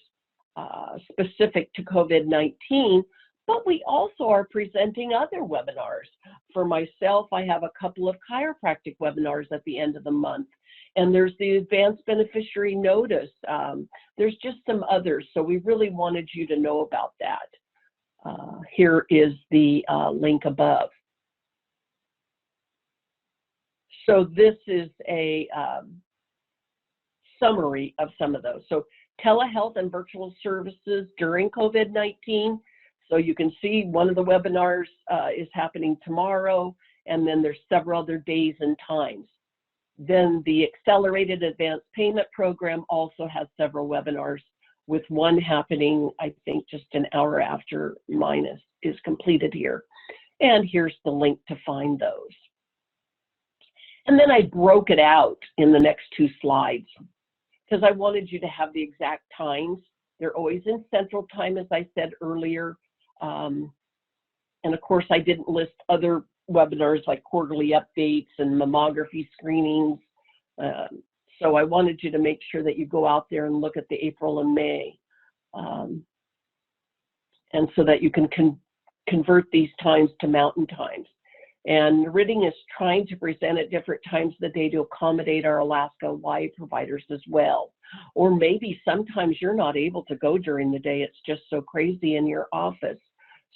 specific to COVID-19, but we also are presenting other webinars. For myself, I have a couple of chiropractic webinars at the end of the month. And there's the advanced beneficiary notice. There's just some others, so we really wanted you to know about that. Here is the link above. So this is a summary of some of those. So telehealth and virtual services during COVID-19. So you can see one of the webinars is happening tomorrow, and then there's several other days and times. Then the Accelerated Advanced Payment Program also has several webinars. with one happening, I think, just an hour after mine is completed here. And here's the link to find those. And then I broke it out in the next 2 slides because I wanted you to have the exact times. They're always in Central Time, as I said earlier. And of course, I didn't list other webinars like quarterly updates and mammography screenings. So I wanted you to make sure that you go out there and look at the April and May. And so that you can convert these times to mountain times. And Noridian is trying to present at different times of the day to accommodate our Alaska-wide providers as well. Or maybe sometimes you're not able to go during the day. It's just so crazy in your office.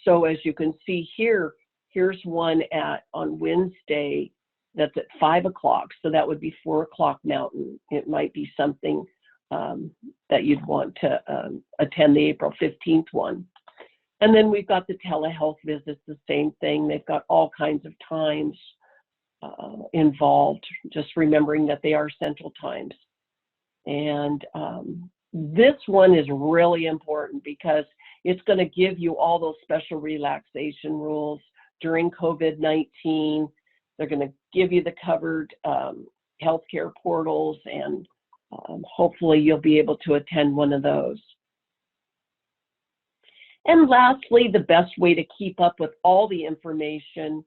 So as you can see here, here's one on Wednesday that's at 5 o'clock. So that would be 4 o'clock Mountain. It might be something that you'd want to attend the April 15th one. And then we've got the telehealth visits, the same thing. They've got all kinds of times involved, just remembering that they are Central Times. And this one is really important because it's going to give you all those special relaxation rules during COVID-19. They're going to give you the covered healthcare portals, and hopefully you'll be able to attend one of those. And lastly, the best way to keep up with all the information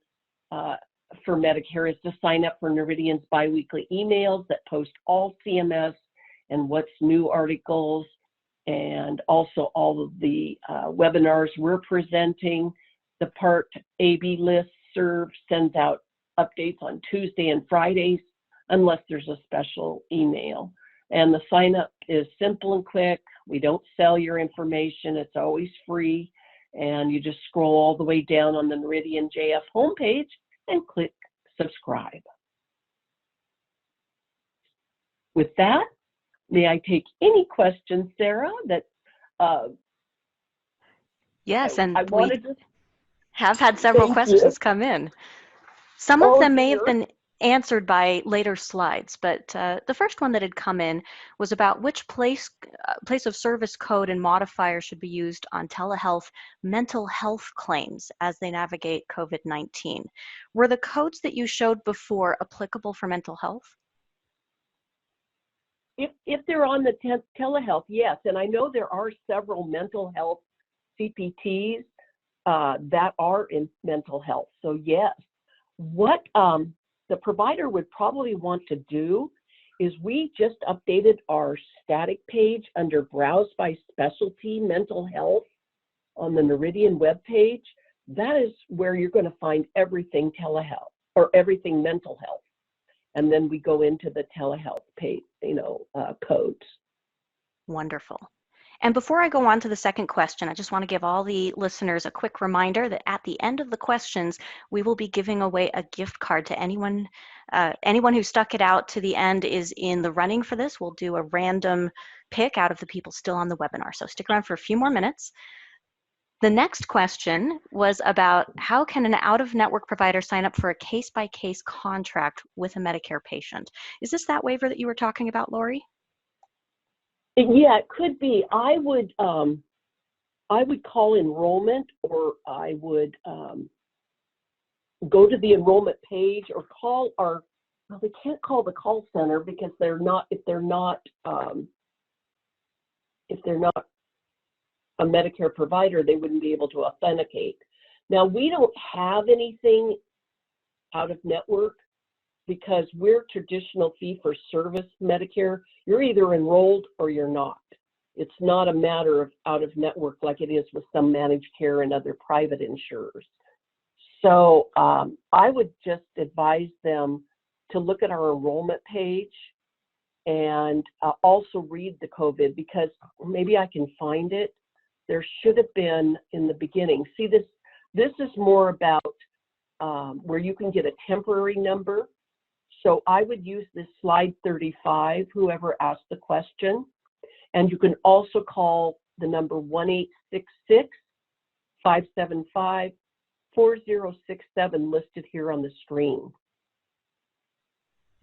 for Medicare is to sign up for Noridian's biweekly emails that post all CMS and what's new articles, and also all of the webinars we're presenting. The Part AB listserv sends out updates on Tuesday and Fridays, unless there's a special email. And the sign up is simple and quick. We don't sell your information. It's always free. And you just scroll all the way down on the Noridian JF homepage and click subscribe. With that, may I take any questions, Sarah? Yes, and I wanted to have had several questions come in. Some of them may have been answered by later slides, but the first one that had come in was about which place of service code and modifier should be used on telehealth mental health claims as they navigate COVID-19. Were the codes that you showed before applicable for mental health? If they're on the telehealth, yes. And I know there are several mental health CPTs that are in mental health. So yes, what the provider would probably want to do is we just updated our static page under Browse by Specialty Mental Health on the Noridian webpage. That is where you're going to find everything telehealth or everything mental health. And then we go into the telehealth page, codes. Wonderful. And before I go on to the second question, I just want to give all the listeners a quick reminder that at the end of the questions, we will be giving away a gift card to anyone who stuck it out to the end is in the running for this. We'll do a random pick out of the people still on the webinar. So stick around for a few more minutes. The next question was about how can an out-of-network provider sign up for a case-by-case contract with a Medicare patient? Is this that waiver that you were talking about, Lori? Yeah, it could be. I would call enrollment, or I would go to the enrollment page or call our. Well, they can't call the call center because they're not. If they're not a Medicare provider, they wouldn't be able to authenticate. Now, we don't have anything out of network because we're traditional fee-for-service Medicare. You're either enrolled or you're not. It's not a matter of out of network like it is with some managed care and other private insurers. So I would just advise them to look at our enrollment page and also read the COVID, because maybe I can find it. There should have been in the beginning. See, this is more about where you can get a temporary number. So I would use this slide 35, whoever asked the question. And you can also call the number 1-866-575-4067 listed here on the screen.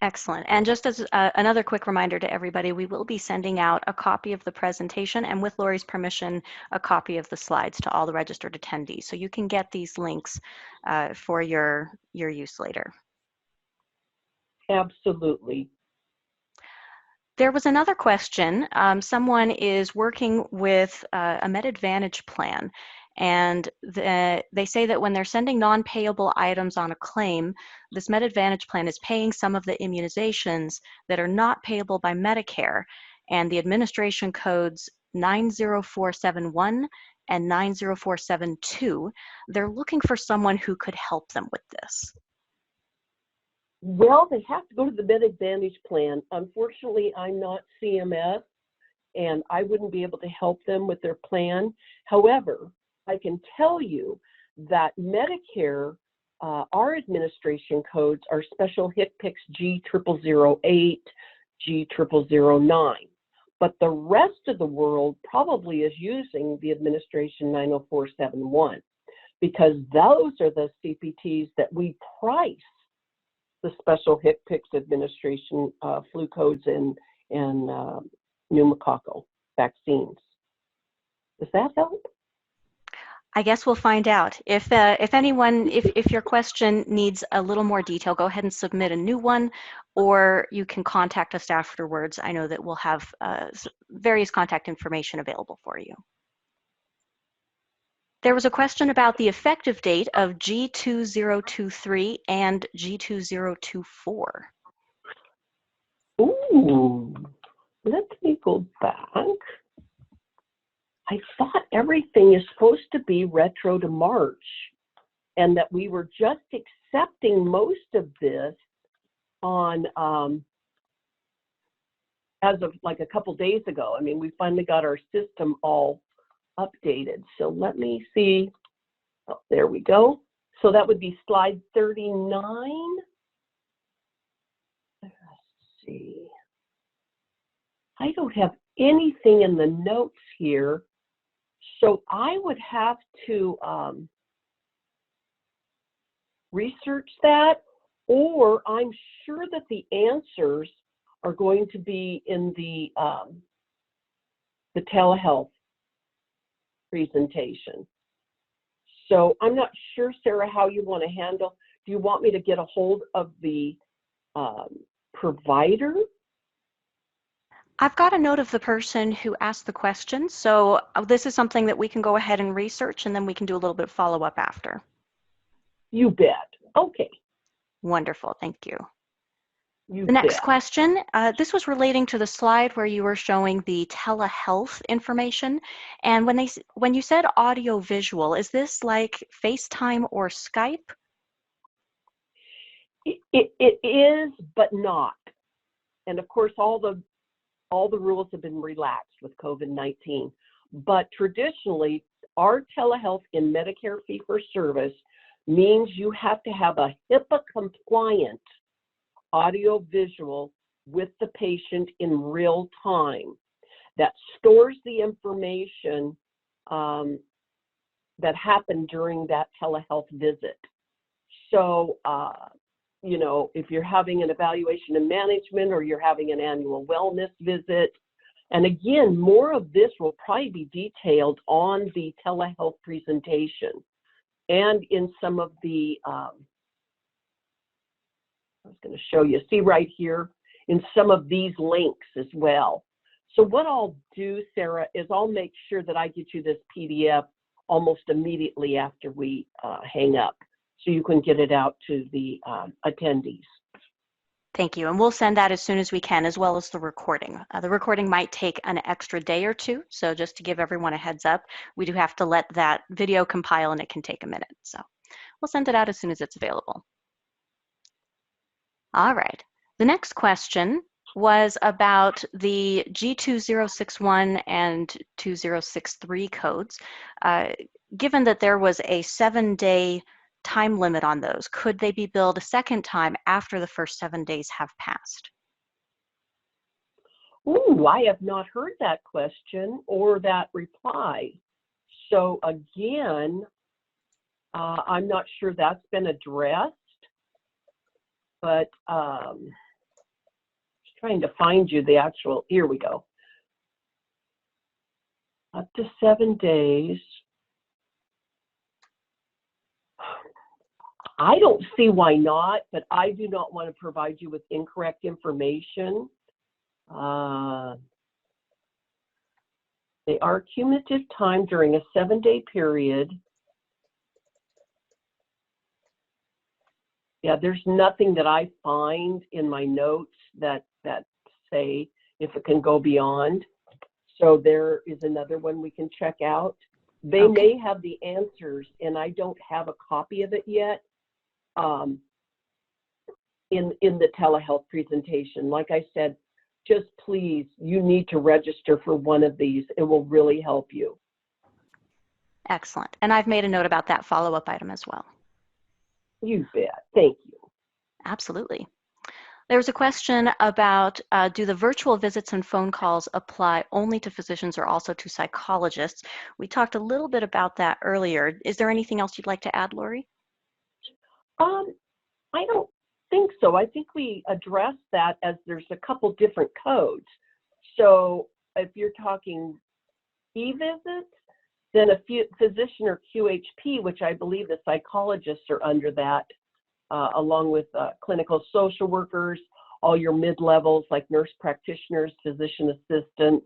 Excellent. And just as another quick reminder to everybody, we will be sending out a copy of the presentation and, with Lori's permission, a copy of the slides to all the registered attendees. So you can get these links for your use later. Absolutely. There was another question. Someone is working with a MedAdvantage plan, and they say that when they're sending non-payable items on a claim, this MedAdvantage plan is paying some of the immunizations that are not payable by Medicare, and the administration codes 90471 and 90472. They're looking for someone who could help them with this. Well, they have to go to the MedAdvantage plan. Unfortunately, I'm not CMS, and I wouldn't be able to help them with their plan. However, I can tell you that Medicare, our administration codes are special HCPCS G0008, G0009. But the rest of the world probably is using the administration 90471, because those are the CPTs that we price the special HCPCS administration flu codes and pneumococcal vaccines. Does that help? I guess we'll find out. If your question needs a little more detail, go ahead and submit a new one, or you can contact us afterwards. I know that we'll have various contact information available for you. There was a question about the effective date of G2023 and G2024. Ooh, let me go back. I thought everything is supposed to be retro to March, and that we were just accepting most of this on as of like a couple days ago. I mean, we finally got our system all updated. So let me see. Oh, there we go. So that would be slide 39. Let's see. I don't have anything in the notes here. So I would have to research that, or I'm sure that the answers are going to be in the telehealth presentation. So I'm not sure, Sarah, how you want to handle. Do you want me to get a hold of the provider? I've got a note of the person who asked the question, so this is something that we can go ahead and research, and then we can do a little bit of follow-up after. You bet. Okay. Wonderful. Thank you. You The next bet. question, this was relating to the slide where you were showing the telehealth information. And when you said audio visual, is this like FaceTime or Skype? It is, but not. And of course, all the rules have been relaxed with COVID-19. But traditionally, our telehealth in Medicare fee-for-service means you have to have a HIPAA-compliant audio-visual with the patient in real time that stores the information that happened during that telehealth visit. So, you know, if you're having an evaluation and management, or you're having an annual wellness visit, and again, more of this will probably be detailed on the telehealth presentation and in some of the, I was going to show you, see right here, in some of these links as well. So what I'll do, Sarah, is I'll make sure that I get you this PDF almost immediately after we hang up, so you can get it out to the attendees. Thank you. And we'll send that as soon as we can, as well as the recording. The recording might take an extra day or two. So just to give everyone a heads up, we do have to let that video compile, and it can take a minute. So we'll send it out as soon as it's available. All right. The next question was about the G2061 and 2063 codes. Given that there was a 7-day time limit on those, could they be billed a second time after the first 7 days have passed? Ooh, I have not heard that question or that reply. So again, I'm not sure that's been addressed, but trying to find you the actual, here we go. Up to 7 days. I don't see why not, but I do not want to provide you with incorrect information. They are cumulative time during a 7-day period. Yeah, there's nothing that I find in my notes that say if it can go beyond. So there is another one we can check out. They may have the answers, and I don't have a copy of it yet in the telehealth presentation. Like I said, just please, you need to register for one of these. It will really help you. Excellent. And I've made a note about that follow-up item as well. You bet. Thank you. Absolutely. There was a question about, do the virtual visits and phone calls apply only to physicians or also to psychologists? We talked a little bit about that earlier. Is there anything else you'd like to add, Lori? I don't think so. I think we addressed that as there's a couple different codes. So if you're talking e-visits, then a physician or QHP, which I believe the psychologists are under that, along with clinical social workers, all your mid-levels like nurse practitioners, physician assistants,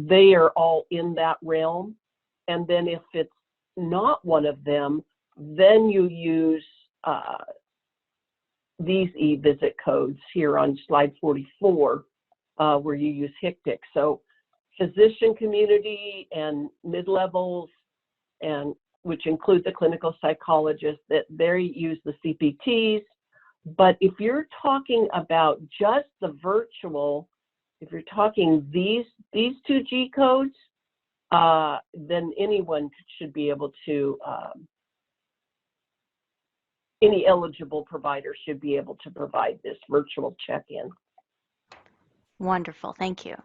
they are all in that realm. And then if it's not one of them, then you use these e-visit codes here on slide 44, where you use HCTC. So physician community and mid-levels, and which include the clinical psychologists, that they use the CPTs. But if you're talking about just the virtual, if you're talking these two G codes, then anyone should be able to, any eligible provider should be able to provide this virtual check-in. Wonderful, thank you.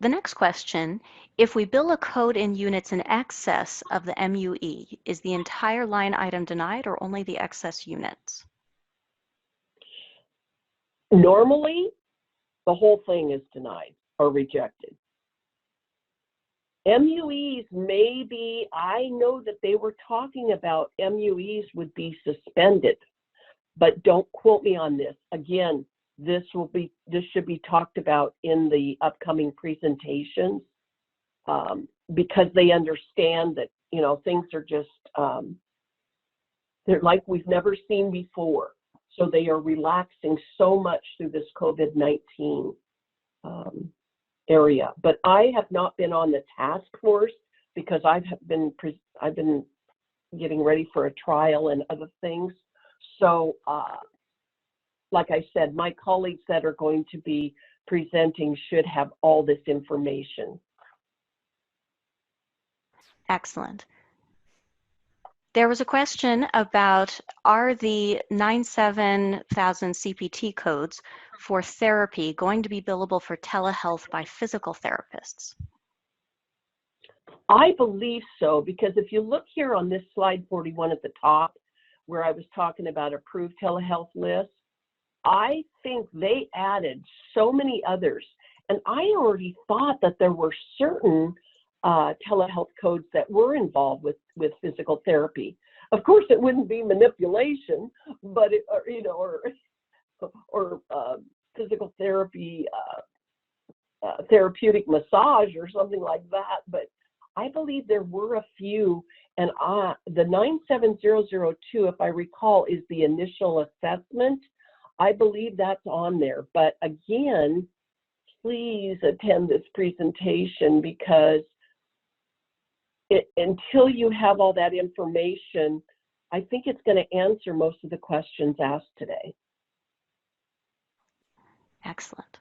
The next question, if we bill a code in units in excess of the MUE, is the entire line item denied or only the excess units? Normally, the whole thing is denied or rejected. MUEs may be, I know that they were talking about MUEs would be suspended, but don't quote me on this. Again, this should be talked about in the upcoming presentations, because they understand that, you know, things are just, they're like we've never seen before. So they are relaxing so much through this COVID-19 area. But I have not been on the task force because I've been getting ready for a trial and other things. So like I said, my colleagues that are going to be presenting should have all this information. Excellent. There was a question about, are the 97,000 CPT codes for therapy going to be billable for telehealth by physical therapists? I believe so, because if you look here on this slide 41 at the top, where I was talking about approved telehealth lists, I think they added so many others. And I already thought that there were certain telehealth codes that were involved with physical therapy. Of course, it wouldn't be manipulation, but it, or, you know, or physical therapy, therapeutic massage or something like that. But I believe there were a few, and the 97002, if I recall, is the initial assessment. I believe that's on there. But again, please attend this presentation, because until you have all that information, I think it's going to answer most of the questions asked today. Excellent.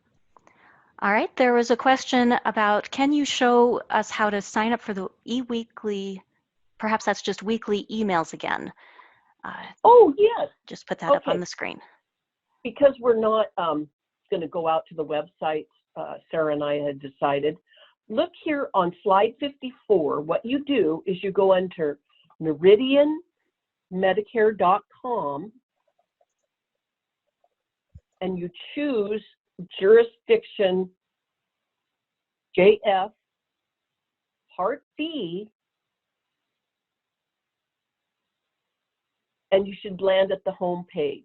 All right, there was a question about, can you show us how to sign up for the e-weekly, perhaps that's just weekly emails again? Oh, yes. Just put that up on the screen. Because we're not going to go out to the website, Sarah and I had decided. Look here on slide 54. What you do is you go under NoridianMedicare.com and you choose jurisdiction JF Part B, and you should land at the home page.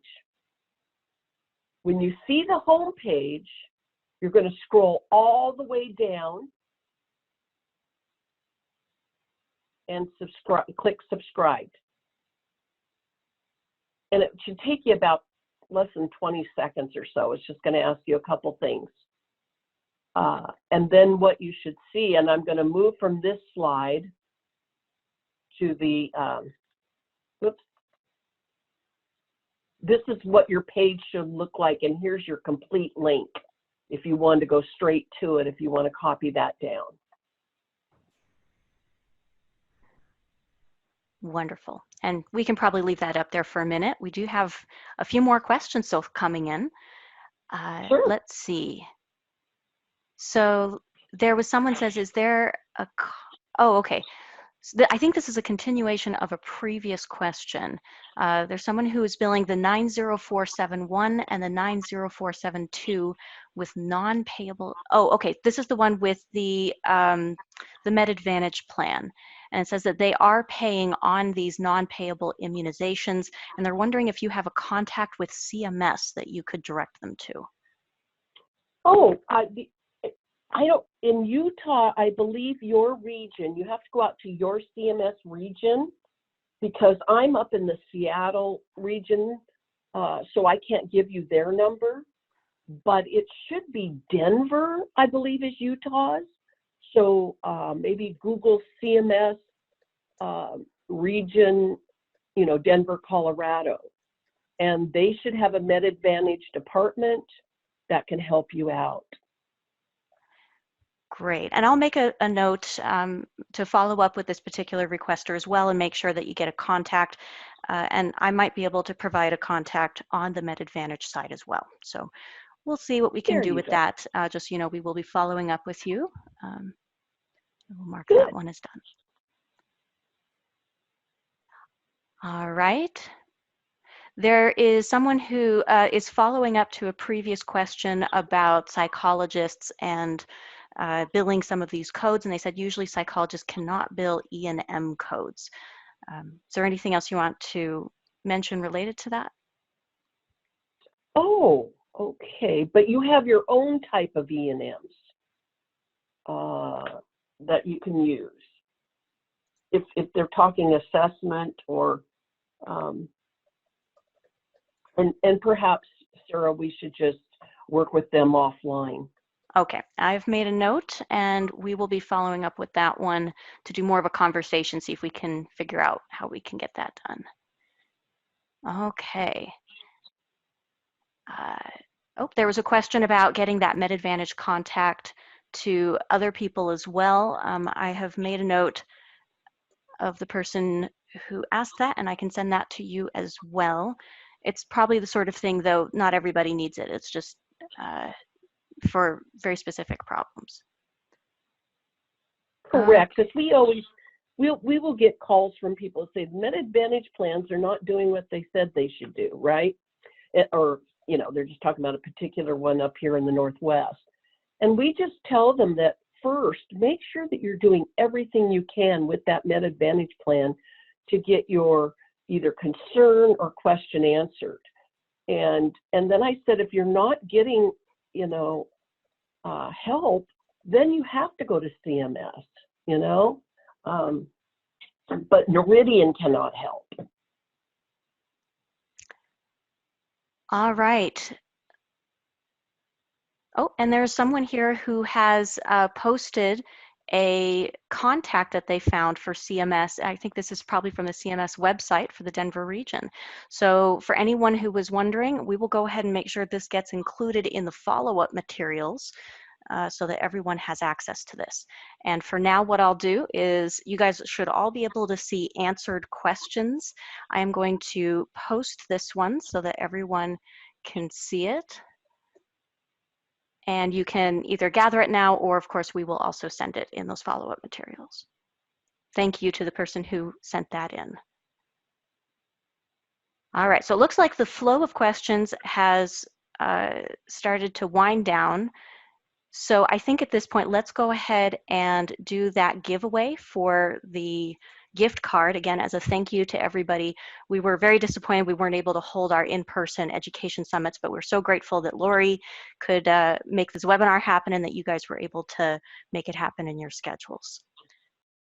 When you see the home page, you're going to scroll all the way down and click subscribe. And it should take you about less than 20 seconds or so. It's just going to ask you a couple things. And then what you should see, and I'm going to move from this slide to the, oops. This is what your page should look like, and here's your complete link if you want to go straight to it, if you want to copy that down. Wonderful. And we can probably leave that up there for a minute. We do have a few more questions still coming in. Sure. Let's see. So there was someone says, is there a, oh, okay. So I think this is a continuation of a previous question. There's someone who is billing the 90471 and the 90472 with non-payable. Oh, okay. This is the one with the Med Advantage plan. And it says that they are paying on these non-payable immunizations, and they're wondering if you have a contact with CMS that you could direct them to. Oh, I don't, in Utah, I believe your region, you have to go out to your CMS region, because I'm up in the Seattle region, so I can't give you their number, but it should be Denver, I believe, is Utah's. So maybe Google CMS region, you know, Denver, Colorado, and they should have a Med Advantage department that can help you out. Great. And I'll make a note to follow up with this particular requester as well and make sure that you get a contact. And I might be able to provide a contact on the Med Advantage side as well. So we'll see what we can do with that. Just, you know, we will be following up with you. We'll mark that one as done. All right. There is someone who is following up to a previous question about psychologists and billing some of these codes, and they said usually psychologists cannot bill E&M codes. Is there anything else you want to mention related to that? Oh, okay. But you have your own type of E&Ms that you can use. If they're talking assessment or, and perhaps, Sarah, we should just work with them offline. Okay, I've made a note, and we will be following up with that one to do more of a conversation, see if we can figure out how we can get that done. Okay. Oh, there was a question about getting that Med Advantage contact to other people as well. I have made a note of the person who asked that, and I can send that to you as well. It's probably the sort of thing, though, not everybody needs it. It's just for very specific problems. Correct, because we will get calls from people who say Med Advantage plans are not doing what they said they should do, right? Or, you know, they're just talking about a particular one up here in the Northwest. And we just tell them that first, make sure that you're doing everything you can with that Med Advantage plan to get your either concern or question answered. And then I said, if you're not getting, you know, help, then you have to go to CMS, you know, but Noridian cannot help. All right. Oh, and there's someone here who has posted a contact that they found for CMS. I think this is probably from the CMS website for the Denver region. So for anyone who was wondering, we will go ahead and make sure this gets included in the follow-up materials so that everyone has access to this. And for now, what I'll do is you guys should all be able to see answered questions. I am going to post this one so that everyone can see it. And you can either gather it now, or of course, we will also send it in those follow-up materials. Thank you to the person who sent that in. All right, so it looks like the flow of questions has started to wind down. So I think at this point, let's go ahead and do that giveaway for the gift card, again, as a thank you to everybody. We were very disappointed we weren't able to hold our in-person education summits, but we're so grateful that Lori could make this webinar happen and that you guys were able to make it happen in your schedules.